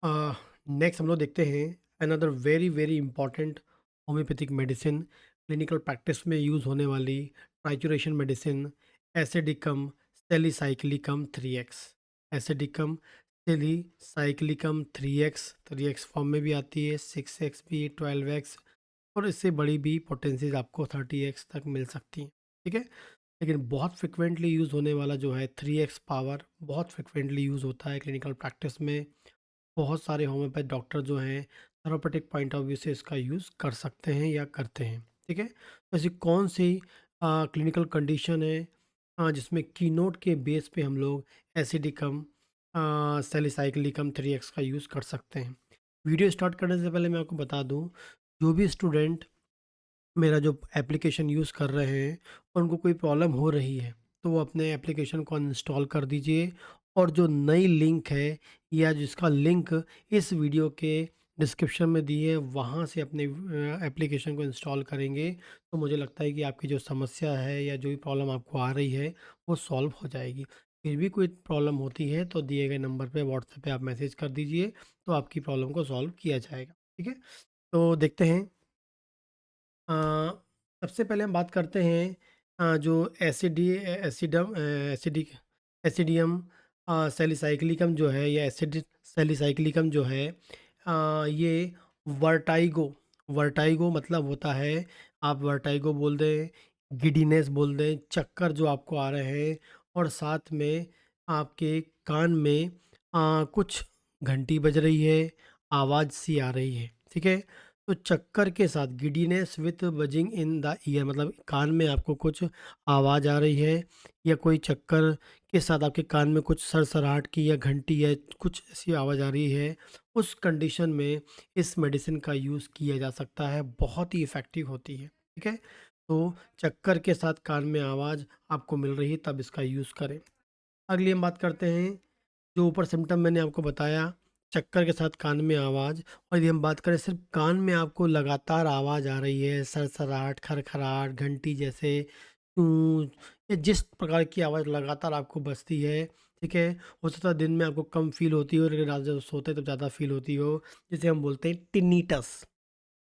Next हम लोग देखते हैं another very very important homeopathic medicine, clinical practice में यूज़ होने वाली trituration medicine, acidicum salicylicum 3x। Acidicum salicylicum 3x form में भी आती है, 6x भी, 12x, और इससे बड़ी भी पोटेंसीज आपको 30x तक मिल सकती हैं। ठीक है, लेकिन बहुत फ्रिक्वेंटली यूज़ होने वाला जो है 3x पावर बहुत फ्रिक्वेंटली यूज़ होता है क्लिनिकल प्रैक्टिस में। बहुत सारे होम्योपैथ डॉक्टर जो हैं थेरापेटिक पॉइंट ऑफ व्यू से इसका यूज़ कर सकते हैं या करते हैं। ठीक है, तो ऐसी कौन सी क्लिनिकल कंडीशन है जिसमें कीनोट के बेस पे हम लोग एसिडिकम सेलिसाइक्लिकम 3x का यूज़ कर सकते हैं। वीडियो स्टार्ट करने से पहले मैं आपको बता दूं, जो भी स्टूडेंट मेरा जो एप्लीकेशन यूज़ कर रहे हैं और उनको कोई प्रॉब्लम हो रही है, तो वो अपने एप्लीकेशन को अनइंस्टॉल कर दीजिए, और जो नई लिंक है या जिसका लिंक इस वीडियो के डिस्क्रिप्शन में दी है, वहाँ से अपने एप्लीकेशन को इंस्टॉल करेंगे, तो मुझे लगता है कि आपकी जो समस्या है या जो भी प्रॉब्लम आपको आ रही है वो सॉल्व हो जाएगी। फिर भी कोई प्रॉब्लम होती है तो दिए गए नंबर पे व्हाट्सएप पे आप मैसेज कर दीजिए, तो आपकी प्रॉब्लम को सॉल्व किया जाएगा। ठीक है, तो देखते हैं। अ, सबसे पहले हम बात करते हैं जो एसिडिक एसिडियम सेलिसाइक्लिकम जो है, या एसिड सेलिसाइक्लिकम जो है, ये वर्टाइगो वर्टाइगो मतलब होता है, आप वर्टाइगो बोल दें, गिडीनेस बोल दें, चक्कर जो आपको आ रहे हैं, और साथ में आपके कान में कुछ घंटी बज रही है, आवाज़ सी आ रही है। ठीक है, तो चक्कर के साथ giddiness with buzzing in the year, मतलब कान में आपको कुछ आवाज़ आ रही है, या कोई चक्कर के साथ आपके कान में कुछ सरसराहट की या घंटी या कुछ ऐसी आवाज़ आ रही है, उस कंडीशन में इस मेडिसिन का यूज़ किया जा सकता है, बहुत ही इफ़ेक्टिव होती है। ठीक है, तो चक्कर के साथ कान में आवाज़ आपको मिल रही है तब इसका यूज़ करें। अगली हम बात करते हैं, जो ऊपर सिम्टम मैंने आपको बताया, चक्कर के साथ कान में आवाज़, और यदि हम बात करें सिर्फ कान में आपको लगातार आवाज़ आ रही है, सरसराहट, खरखराहट, घंटी जैसे या जिस प्रकार की आवाज़ लगातार आपको बजती है, ठीक है, हो सकता है दिन में आपको कम फील होती हो, लेकिन रात जब सोते हैं तो ज़्यादा फील होती हो, जिसे हम बोलते हैं टिनीटस।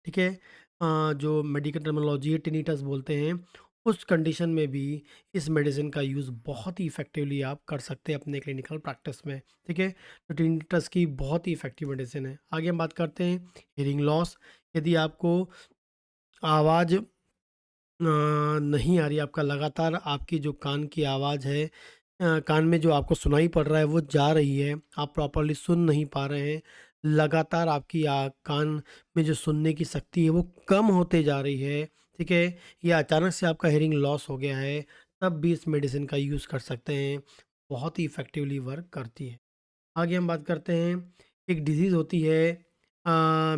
ठीक है, जो मेडिकल टर्मिनोलॉजी है टिनीटस बोलते हैं, उस कंडीशन में भी इस मेडिसिन का यूज़ बहुत ही इफ़ेक्टिवली आप कर सकते हैं अपने क्लिनिकल प्रैक्टिस में। ठीक है, तो टिनीटस की बहुत ही इफ़ेक्टिव मेडिसिन है। आगे हम बात करते हैं हियरिंग लॉस। यदि आपको आवाज़ नहीं आ रही, आपका लगातार आपकी जो कान की आवाज़ है, कान में जो आपको सुनाई पड़ रहा है वो जा रही है, आप प्रॉपर्ली सुन नहीं पा रहे हैं, लगातार आपकी कान में जो सुनने की शक्ति है वो कम होते जा रही है, ठीक है, या अचानक से आपका हियरिंग लॉस हो गया है, तब भी इस मेडिसिन का यूज़ कर सकते हैं, बहुत ही इफ़ेक्टिवली वर्क करती है। आगे हम बात करते हैं, एक डिज़ीज़ होती है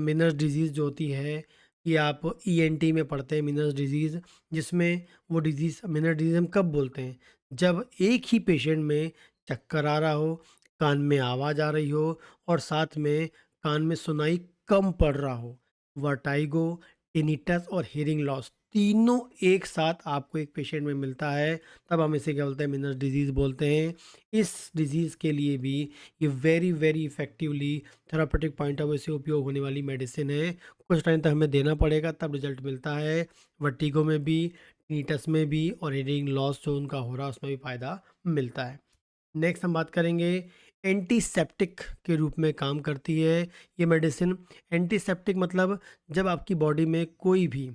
मिनस डिज़ीज़ जो होती है, ये आप ईएनटी में पढ़ते हैं, मिनस डिज़ीज़, जिसमें वो डिज़ीज़ मिनस डिज़ीज़ हम कब बोलते हैं, जब एक ही पेशेंट में चक्कर आ रहा हो, कान में आवाज़ आ रही हो, और साथ में कान में सुनाई कम पड़ रहा हो। वर्टाइगो, टिनिटस और हियरिंग लॉस तीनों एक साथ आपको एक पेशेंट में मिलता है, तब हम इसे क्या बोलते हैं, मिनस डिज़ीज़ बोलते हैं। इस डिज़ीज़ के लिए भी ये very very effectively therapeutic point of view से उपयोग होने वाली मेडिसिन है। कुछ टाइम तक हमें देना पड़ेगा तब रिजल्ट मिलता है। वर्टिगो में भी, नीटस में भी, और हीयरिंग लॉस जो उनका हो रहा है उसमें भी फ़ायदा मिलता है। नेक्स्ट हम बात करेंगे, एंटीसेप्टिक के रूप में काम करती है ये मेडिसिन। एंटीसेप्टिक मतलब जब आपकी बॉडी में कोई भी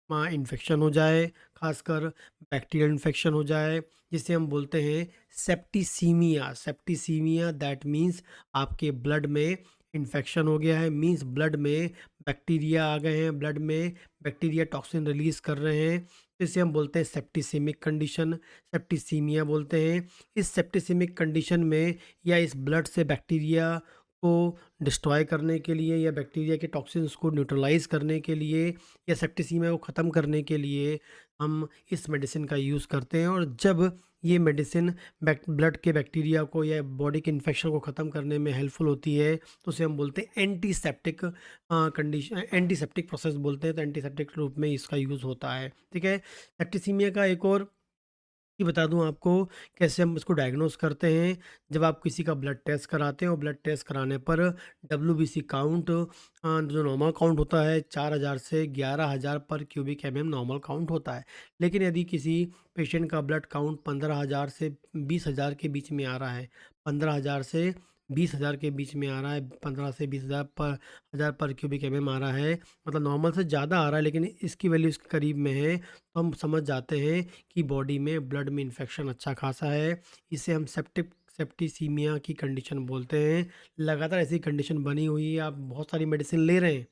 इन्फेक्शन हो जाए, खासकर बैक्टीरियल इन्फेक्शन हो जाए, जिसे हम बोलते हैं सेप्टिसीमिया। सेप्टिसीमिया दैट मीन्स आपके ब्लड में इन्फेक्शन हो गया है, मीन्स ब्लड में बैक्टीरिया आ गए हैं, ब्लड में बैक्टीरिया टॉक्सिन रिलीज़ कर रहे हैं, तो इसे हम बोलते हैं सेप्टिसेमिक कंडीशन, सेप्टिसीमिया बोलते हैं। इस सेप्टिसेमिक कंडीशन में या इस ब्लड से बैक्टीरिया को डिस्ट्रॉय करने के लिए, या बैक्टीरिया के टॉक्सिन्स को न्यूट्रलाइज करने के लिए, या सेप्टिसीमिया को ख़त्म करने के लिए हम इस मेडिसिन का यूज़ करते हैं। और जब ये मेडिसिन ब्लड के बैक्टीरिया को या बॉडी के इन्फेक्शन को ख़त्म करने में हेल्पफुल होती है, तो उसे हम बोलते हैं एंटीसेप्टिक कंडीशन, एंटीसेप्टिक प्रोसेस बोलते हैं, तो एंटीसेप्टिक रूप में इसका यूज़ होता है। ठीक है, सेप्टिसीमिया का एक और कि बता दूँ आपको कैसे हम इसको डायग्नोज़ करते हैं। जब आप किसी का ब्लड टेस्ट कराते हैं और ब्लड टेस्ट कराने पर डब्ल्यूबीसी काउंट जो नॉर्मल काउंट होता है 4000 से 11000 पर क्यूबिक एमएम नॉर्मल काउंट होता है। लेकिन यदि किसी पेशेंट का ब्लड काउंट 15,000 से 20,000 के बीच में आ रहा है, 15,000 से 20,000 के बीच में आ रहा है, 15 से 20,000 पर हज़ार पर क्यूबिक एमएम आ रहा है, मतलब नॉर्मल से ज़्यादा आ रहा है लेकिन इसकी वैल्यू इसके करीब में है, तो हम समझ जाते हैं कि बॉडी में ब्लड में इन्फेक्शन अच्छा खासा है। इसे हम सेप्टिसीमिया की कंडीशन बोलते हैं। लगातार ऐसी कंडीशन बनी हुई है, आप बहुत सारी मेडिसिन ले रहे हैं,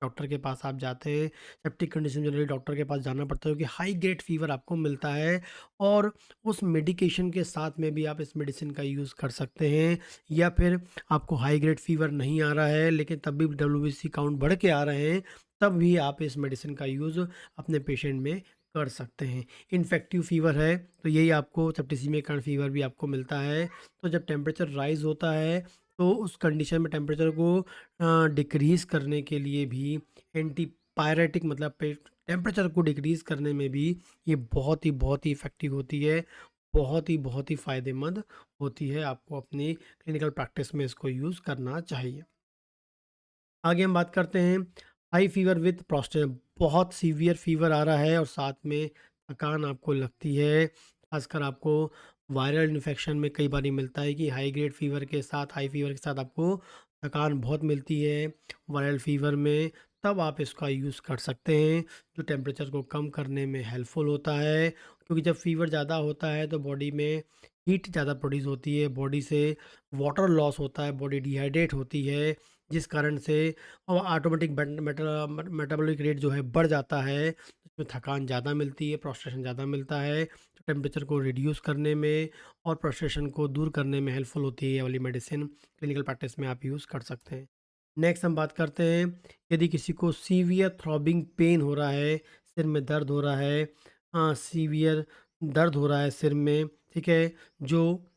डॉक्टर के पास आप जाते हैं, सेप्टिक कंडीशन जनरली डॉक्टर के पास जाना पड़ता है क्योंकि हाई ग्रेड फीवर आपको मिलता है और उस मेडिकेशन के साथ में भी आप इस मेडिसिन का यूज़ कर सकते हैं। या फिर आपको हाई ग्रेड फीवर नहीं आ रहा है लेकिन तब भी डब्ल्यूबीसी काउंट बढ़ के आ रहे हैं, तब भी आप इस मेडिसिन का यूज़ अपने पेशेंट में कर सकते हैं। इन्फेक्टिव फ़ीवर है तो यही आपको सेप्टिसिमिया काइंड फ़ीवर भी आपको मिलता है। तो जब टेम्परेचर राइज़ होता है तो उस कंडीशन में टेम्परेचर को डिक्रीज़ करने के लिए भी एंटीपायरेटिक मतलब टेम्परेचर को डिक्रीज़ करने में भी ये बहुत ही इफ़ेक्टिव होती है। बहुत ही फ़ायदेमंद होती है। आपको अपनी क्लिनिकल प्रैक्टिस में इसको यूज़ करना चाहिए। आगे हम बात करते हैं हाई फीवर विद प्रोस्टेट। बहुत सीवियर फीवर आ रहा है और साथ में थकान आपको लगती है, खासकर आपको वायरल इन्फेक्शन में कई बार मिलता है कि हाई ग्रेड फीवर के साथ हाई फीवर के साथ आपको थकान बहुत मिलती है वायरल फीवर में, तब आप इसका यूज़ कर सकते हैं जो टेम्परेचर को कम करने में हेल्पफुल होता है। क्योंकि जब फीवर ज़्यादा होता है तो बॉडी में हीट ज़्यादा प्रोड्यूस होती है, बॉडी से वाटर लॉस होता है, बॉडी डिहाइड्रेट होती है, जिस कारण से और ऑटोमेटिक मेटाबॉलिक रेट जो है बढ़ जाता है, उसमें थकान ज़्यादा मिलती है, प्रोस्ट्रेशन ज़्यादा मिलता है। तो टेम्परेचर को रिड्यूस करने में और प्रोस्ट्रेशन को दूर करने में हेल्पफुल होती है ये वाली मेडिसिन, क्लिनिकल प्रैक्टिस में आप यूज़ कर सकते हैं। नेक्स्ट हम बात करते हैं यदि किसी को सीवियर थ्रॉबिंग पेन हो रहा है, सिर में दर्द हो रहा है, सीवियर दर्द हो रहा है सिर में, ठीक है, जो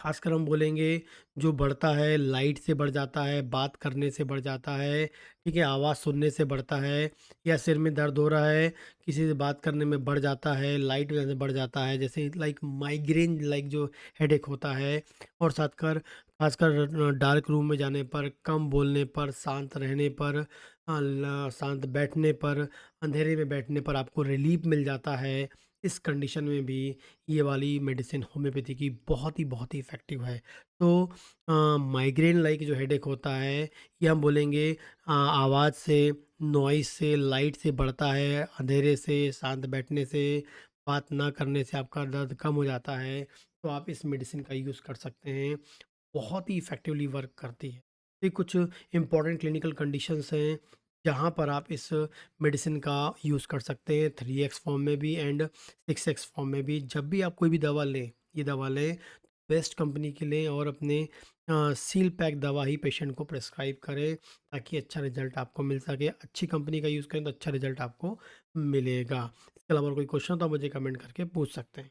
खासकर हम बोलेंगे जो बढ़ता है लाइट से बढ़ जाता है, बात करने से बढ़ जाता है, ठीक है, आवाज़ सुनने से बढ़ता है, या सिर में दर्द हो रहा है, किसी से बात करने में बढ़ जाता है, लाइट वजह से बढ़ जाता है, जैसे लाइक माइग्रेन लाइक जो हेडेक होता है, और साथ कर खासकर डार्क रूम में जाने पर, कम बोलने पर, शांत रहने पर, शांत बैठने पर, अंधेरे में बैठने पर आपको रिलीफ मिल जाता है। इस कंडीशन में भी ये वाली मेडिसिन होम्योपैथी की बहुत ही इफ़ेक्टिव है। तो माइग्रेन लाइक जो हेडेक होता है, ये हम बोलेंगे आवाज़ से, नॉइज़ से, लाइट से बढ़ता है, अंधेरे से, शांत बैठने से, बात ना करने से आपका दर्द कम हो जाता है, तो आप इस मेडिसिन का यूज़ कर सकते हैं। बहुत ही इफ़ेक्टिवली वर्क करती है। ये कुछ इम्पोर्टेंट क्लिनिकल कंडीशंस हैं, जहाँ पर आप इस मेडिसिन का यूज़ कर सकते हैं 3x फॉर्म में भी एंड 6x फॉर्म में भी। जब भी आप कोई भी दवा लें, ये दवा लें, बेस्ट कंपनी की लें और अपने सील पैक दवा ही पेशेंट को प्रिस्क्राइब करें, ताकि अच्छा रिज़ल्ट आपको मिल सके। अच्छी कंपनी का यूज़ करें तो अच्छा रिज़ल्ट आपको मिलेगा। इसके अलावा और कोई क्वेश्चन हो तो आप मुझे कमेंट करके पूछ सकते हैं।